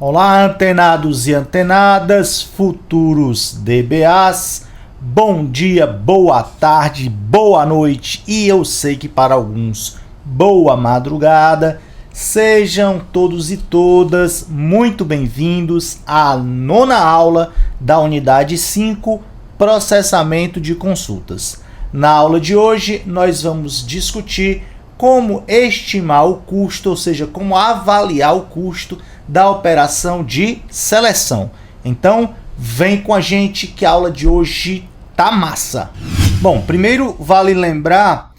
Olá, antenados e antenadas, futuros DBAs, bom dia, boa tarde, boa noite e eu sei que para alguns, boa madrugada. Sejam todos e todas muito bem-vindos à nona aula da unidade 5, processamento de consultas. Na aula de hoje, nós vamos discutir como estimar o custo, ou seja, como avaliar o custo da operação de seleção. Então, vem com a gente que a aula de hoje tá massa. Bom, primeiro vale lembrar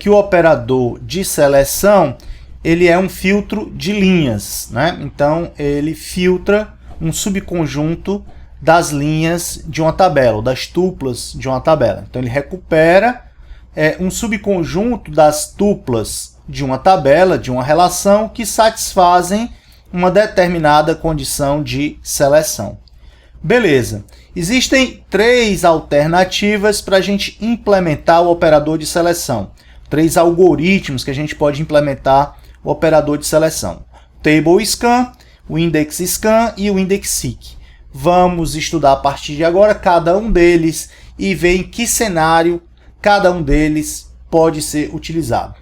que o operador de seleção ele é um filtro de linhas, né? Então, ele filtra um subconjunto das linhas de uma tabela, ou das tuplas de uma tabela. Então, ele recupera um subconjunto das tuplas de uma tabela, de uma relação, que satisfazem uma determinada condição de seleção. Beleza. Existem três alternativas para a gente implementar o operador de seleção. Três algoritmos que a gente pode implementar o operador de seleção. Table Scan, o Index Scan e o Index Seek. Vamos estudar a partir de agora cada um deles e ver em que cenário cada um deles pode ser utilizado.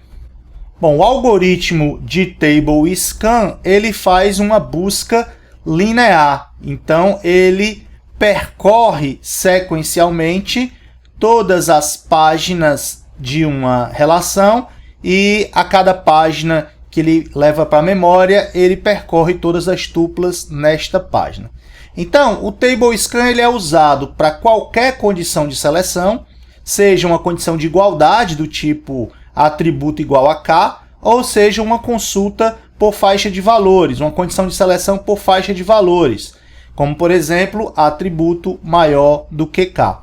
Bom, o algoritmo de Table Scan, ele faz uma busca linear. Então, ele percorre sequencialmente todas as páginas de uma relação e a cada página que ele leva para a memória, ele percorre todas as tuplas nesta página. Então, o Table Scan ele é usado para qualquer condição de seleção, seja uma condição de igualdade do tipo atributo igual a K, ou seja, uma consulta por faixa de valores, uma condição de seleção por faixa de valores, como, por exemplo, atributo maior do que K.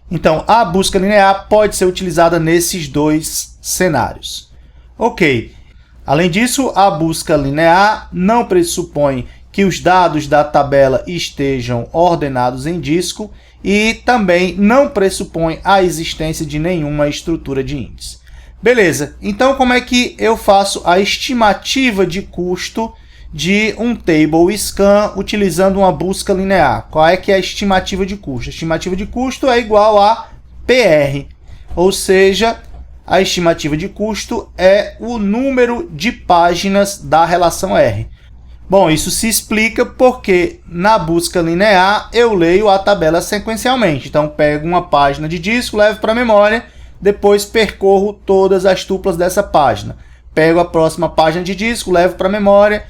Então, a busca linear pode ser utilizada nesses dois cenários. Ok. Além disso, a busca linear não pressupõe que os dados da tabela estejam ordenados em disco e também não pressupõe a existência de nenhuma estrutura de índice. Beleza, então como é que eu faço a estimativa de custo de um Table Scan utilizando uma busca linear? Qual é que é a estimativa de custo? A estimativa de custo é igual a PR, ou seja, a estimativa de custo é o número de páginas da relação R. Bom, isso se explica porque na busca linear eu leio a tabela sequencialmente. Então, pego uma página de disco, levo para a memória, depois percorro todas as tuplas dessa página. Pego a próxima página de disco, levo para a memória,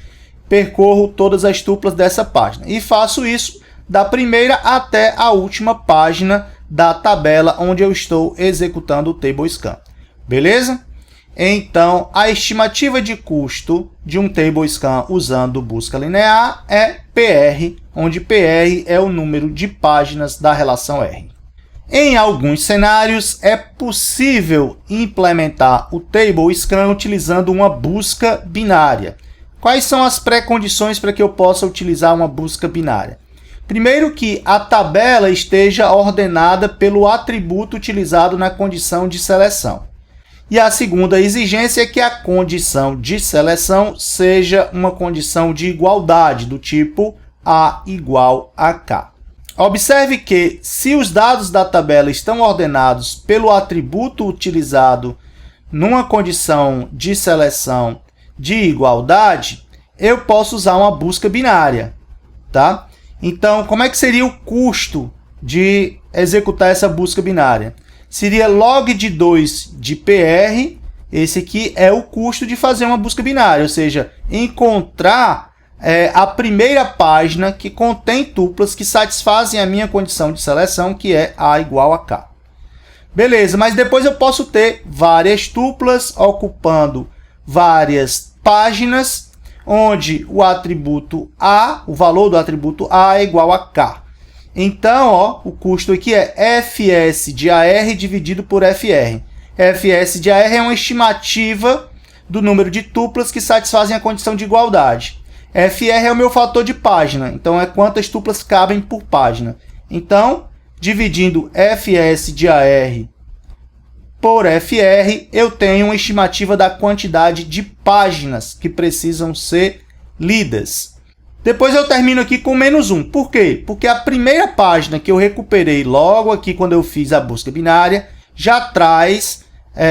percorro todas as tuplas dessa página. E faço isso da primeira até a última página da tabela onde eu estou executando o Table Scan. Beleza? Então, a estimativa de custo de um Table Scan usando busca linear é PR, onde PR é o número de páginas da relação R. Em alguns cenários, é possível implementar o Table Scan utilizando uma busca binária. Quais são as pré-condições para que eu possa utilizar uma busca binária? Primeiro, que a tabela esteja ordenada pelo atributo utilizado na condição de seleção. E a segunda exigência é que a condição de seleção seja uma condição de igualdade, do tipo A igual a K. Observe que, se os dados da tabela estão ordenados pelo atributo utilizado numa condição de seleção de igualdade, eu posso usar uma busca binária, tá? Então, como é que seria o custo de executar essa busca binária? Seria log de 2 de PR, esse aqui é o custo de fazer uma busca binária, ou seja, encontrar a primeira página que contém tuplas que satisfazem a minha condição de seleção, que é A igual a K. Beleza, mas depois eu posso ter várias tuplas ocupando várias páginas, onde o atributo A, o valor do atributo A é igual a K. Então, ó, o custo aqui é Fs de AR dividido por FR. Fs de AR é uma estimativa do número de tuplas que satisfazem a condição de igualdade. FR é o meu fator de página, então é quantas tuplas cabem por página. Então, dividindo Fs de AR por FR, eu tenho uma estimativa da quantidade de páginas que precisam ser lidas. Depois eu termino aqui com -1. Por quê? Porque a primeira página que eu recuperei logo aqui quando eu fiz a busca binária já traz,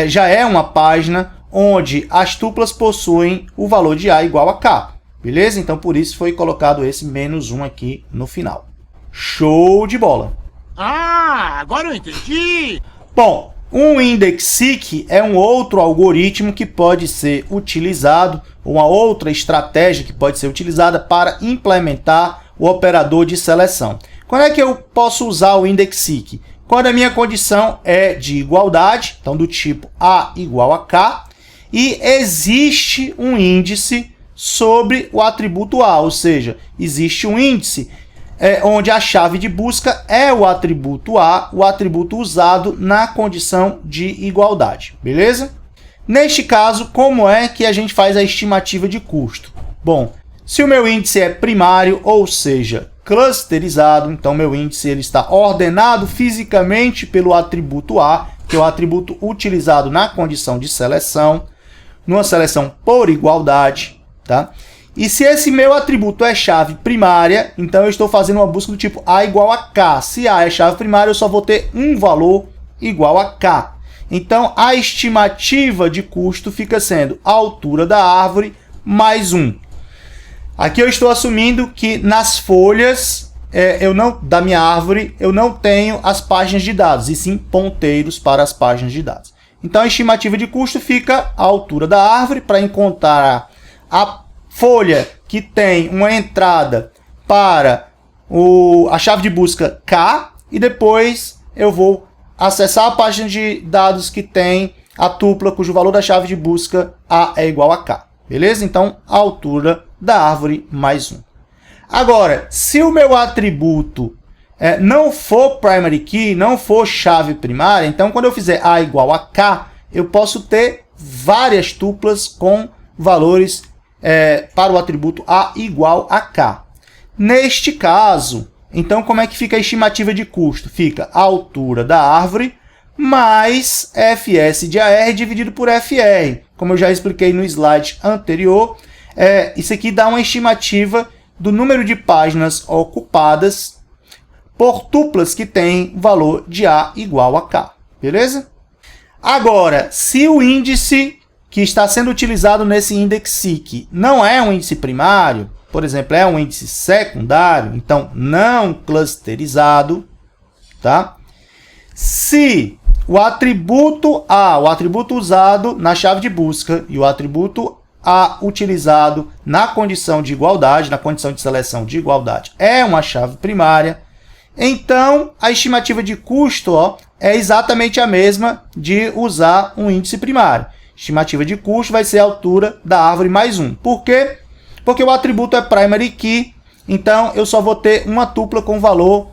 já é uma página onde as tuplas possuem o valor de A igual a K. Beleza? Então, por isso foi colocado esse -1 aqui no final. Show de bola! Ah, agora eu entendi! Bom, um IndexSeek é um outro algoritmo que pode ser utilizado, uma outra estratégia que pode ser utilizada para implementar o operador de seleção. Quando é que eu posso usar o IndexSeek? Quando a minha condição é de igualdade, então do tipo A igual a K, e existe um índice sobre o atributo A, ou seja, existe um índice onde a chave de busca é o atributo A, o atributo usado na condição de igualdade, beleza? Neste caso, como é que a gente faz a estimativa de custo? Bom, se o meu índice é primário, ou seja, clusterizado, então meu índice ele está ordenado fisicamente pelo atributo A, que é o atributo utilizado na condição de seleção, numa seleção por igualdade, tá? E se esse meu atributo é chave primária, então eu estou fazendo uma busca do tipo A igual a K. Se A é chave primária, eu só vou ter um valor igual a K. Então, a estimativa de custo fica sendo a altura da árvore mais 1. Aqui eu estou assumindo que nas folhas da minha árvore eu não tenho as páginas de dados, e sim ponteiros para as páginas de dados. Então, a estimativa de custo fica a altura da árvore para encontrar a folha que tem uma entrada para a chave de busca K, e depois eu vou acessar a página de dados que tem a tupla cujo valor da chave de busca A é igual a K. Beleza? Então, a altura da árvore mais 1. Agora, se o meu atributo não for primary key, não for chave primária, então quando eu fizer A igual a K, eu posso ter várias tuplas com valores para o atributo A igual a K. Neste caso, então como é que fica a estimativa de custo? Fica a altura da árvore mais fs de AR dividido por FR. Como eu já expliquei no slide anterior, isso aqui dá uma estimativa do número de páginas ocupadas por tuplas que têm valor de A igual a K. Beleza? Agora, se o índice que está sendo utilizado nesse IndexSeek não é um índice primário, por exemplo, é um índice secundário, então não clusterizado, tá? Se o atributo A, o atributo usado na chave de busca, e o atributo A utilizado na condição de igualdade, na condição de seleção de igualdade, é uma chave primária, então a estimativa de custo é exatamente a mesma de usar um índice primário. Estimativa de custo vai ser a altura da árvore mais 1. Por quê? Porque o atributo é primary key, então eu só vou ter uma tupla com valor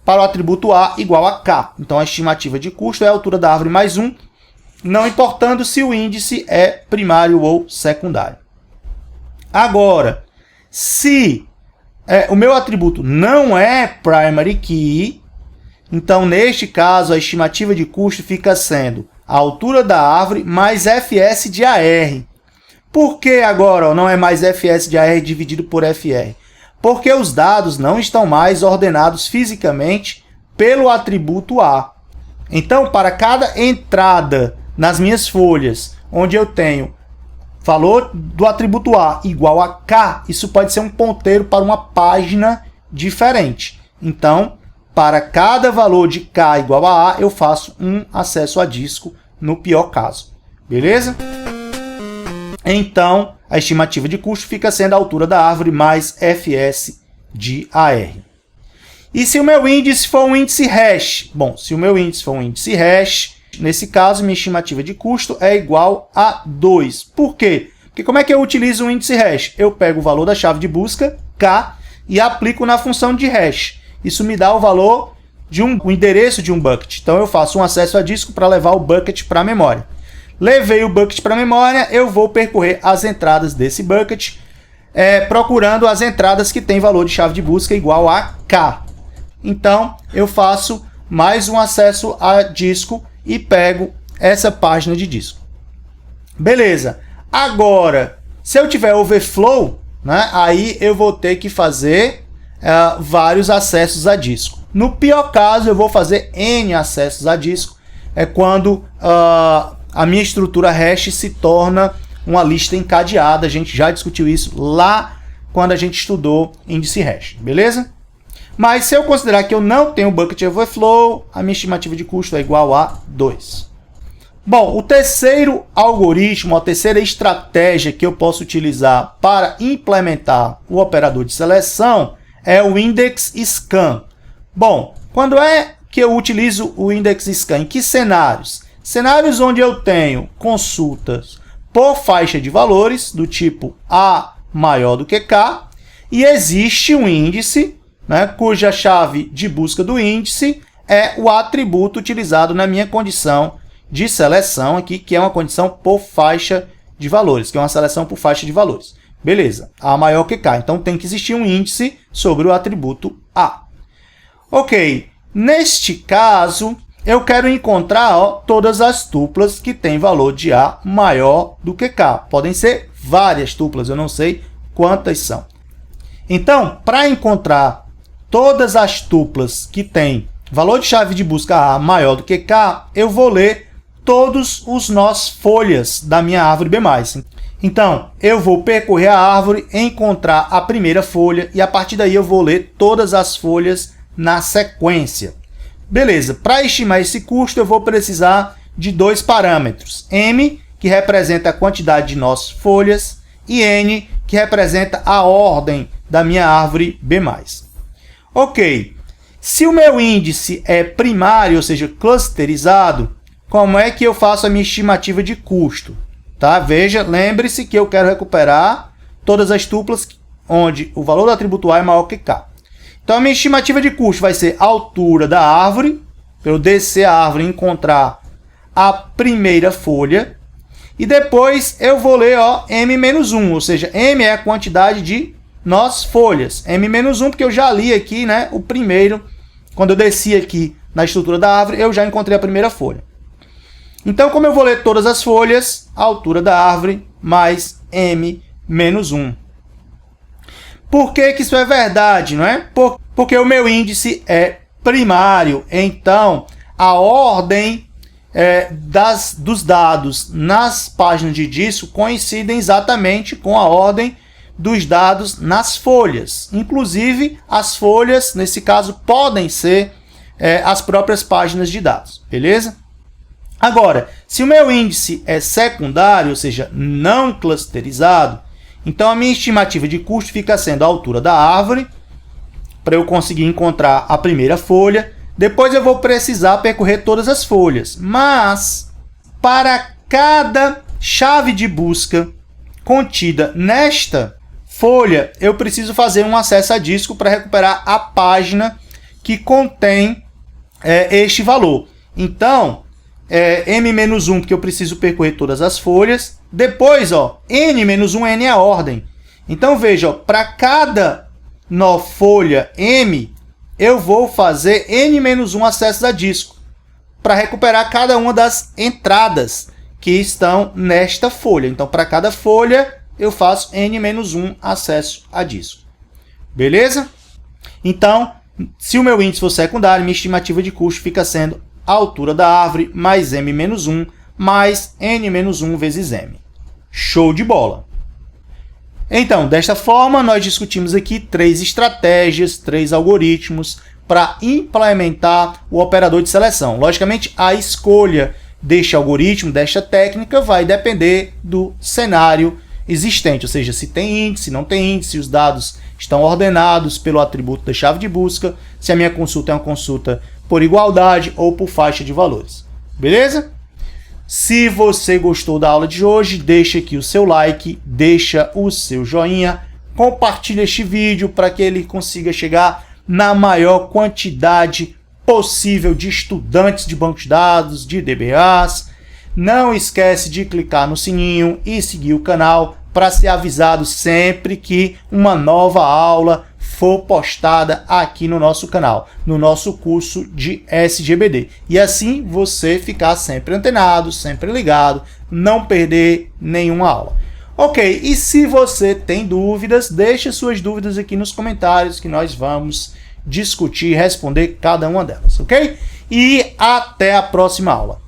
para o atributo A igual a K. Então a estimativa de custo é a altura da árvore mais 1, não importando se o índice é primário ou secundário. Agora, se o meu atributo não é primary key, então neste caso a estimativa de custo fica sendo a altura da árvore mais fs de AR. Por que agora não é mais fs de AR dividido por FR? Porque os dados não estão mais ordenados fisicamente pelo atributo A. Então, para cada entrada nas minhas folhas, onde eu tenho valor do atributo A igual a K, isso pode ser um ponteiro para uma página diferente. Então, para cada valor de K igual a A, eu faço um acesso a disco no pior caso. Beleza? Então, a estimativa de custo fica sendo a altura da árvore mais fs de AR. E se o meu índice for um índice hash? Bom, se o meu índice for um índice hash, nesse caso, minha estimativa de custo é igual a 2. Por quê? Porque como é que eu utilizo um índice hash? Eu pego o valor da chave de busca, K, e aplico na função de hash. Isso me dá o valor de o endereço de um bucket. Então, eu faço um acesso a disco para levar o bucket para a memória. Levei o bucket para a memória, eu vou percorrer as entradas desse bucket, procurando as entradas que têm valor de chave de busca igual a K. Então, eu faço mais um acesso a disco e pego essa página de disco. Beleza. Agora, se eu tiver overflow, né, aí eu vou ter que fazer vários acessos a disco. No pior caso, eu vou fazer N acessos a disco, é quando a minha estrutura hash se torna uma lista encadeada. A gente já discutiu isso lá quando a gente estudou índice hash, beleza? Mas se eu considerar que eu não tenho bucket overflow, a minha estimativa de custo é igual a 2. Bom, o terceiro algoritmo, a terceira estratégia que eu posso utilizar para implementar o operador de seleção é o index scan. Bom, quando é que eu utilizo o index scan? Em que cenários? Cenários onde eu tenho consultas por faixa de valores, do tipo A maior do que K, e existe um índice, né, cuja chave de busca do índice é o atributo utilizado na minha condição de seleção aqui, que é uma condição por faixa de valores, que é uma seleção por faixa de valores. Beleza, A maior que K. Então tem que existir um índice sobre o atributo A. Ok, neste caso, eu quero encontrar todas as tuplas que têm valor de A maior do que K. Podem ser várias tuplas, eu não sei quantas são. Então, para encontrar todas as tuplas que têm valor de chave de busca A maior do que K, eu vou ler todos os nós folhas da minha árvore B+. Então, eu vou percorrer a árvore, encontrar a primeira folha e a partir daí eu vou ler todas as folhas na sequência. Beleza, para estimar esse custo eu vou precisar de dois parâmetros. M, que representa a quantidade de nós folhas, e N, que representa a ordem da minha árvore B+. Ok, se o meu índice é primário, ou seja, clusterizado, como é que eu faço a minha estimativa de custo? Tá? Veja, lembre-se que eu quero recuperar todas as tuplas onde o valor do atributo A é maior que K. Então, a minha estimativa de custo vai ser a altura da árvore, para eu descer a árvore e encontrar a primeira folha, e depois eu vou ler M-1, ou seja, M é a quantidade de nós folhas. M-1, porque eu já li aqui, né, o primeiro, quando eu desci aqui na estrutura da árvore, eu já encontrei a primeira folha. Então, como eu vou ler todas as folhas, a altura da árvore mais M-1. Por que que isso é verdade, não é? Porque o meu índice é primário, então a ordem dos dados nas páginas de disco coincidem exatamente com a ordem dos dados nas folhas. Inclusive, as folhas, nesse caso, podem ser as próprias páginas de dados, beleza? Agora, se o meu índice é secundário, ou seja, não clusterizado, então a minha estimativa de custo fica sendo a altura da árvore, para eu conseguir encontrar a primeira folha. Depois eu vou precisar percorrer todas as folhas. Mas, para cada chave de busca contida nesta folha, eu preciso fazer um acesso a disco para recuperar a página que contém este valor. Então, M-1, porque eu preciso percorrer todas as folhas. Depois, N-1, N é a ordem. Então, veja, para cada nó folha M, eu vou fazer N-1 acessos a disco para recuperar cada uma das entradas que estão nesta folha. Então, para cada folha, eu faço N-1 acesso a disco. Beleza? Então, se o meu índice for secundário, minha estimativa de custo fica sendo a altura da árvore mais M-1 mais N-1 vezes M. Show de bola! Então, desta forma, nós discutimos aqui 3 estratégias, 3 algoritmos para implementar o operador de seleção. Logicamente, a escolha deste algoritmo, desta técnica, vai depender do cenário existente, ou seja, se tem índice, se não tem índice, se os dados estão ordenados pelo atributo da chave de busca, se a minha consulta é uma consulta por igualdade ou por faixa de valores. Beleza? Se você gostou da aula de hoje, deixa aqui o seu like, deixa o seu joinha, compartilha este vídeo para que ele consiga chegar na maior quantidade possível de estudantes de bancos de dados, de DBAs. Não esquece de clicar no sininho e seguir o canal para ser avisado sempre que uma nova aula for postada aqui no nosso canal, no nosso curso de SGBD. E assim você ficar sempre antenado, sempre ligado, não perder nenhuma aula. Ok, e se você tem dúvidas, deixe suas dúvidas aqui nos comentários que nós vamos discutir e responder cada uma delas, ok? E até a próxima aula.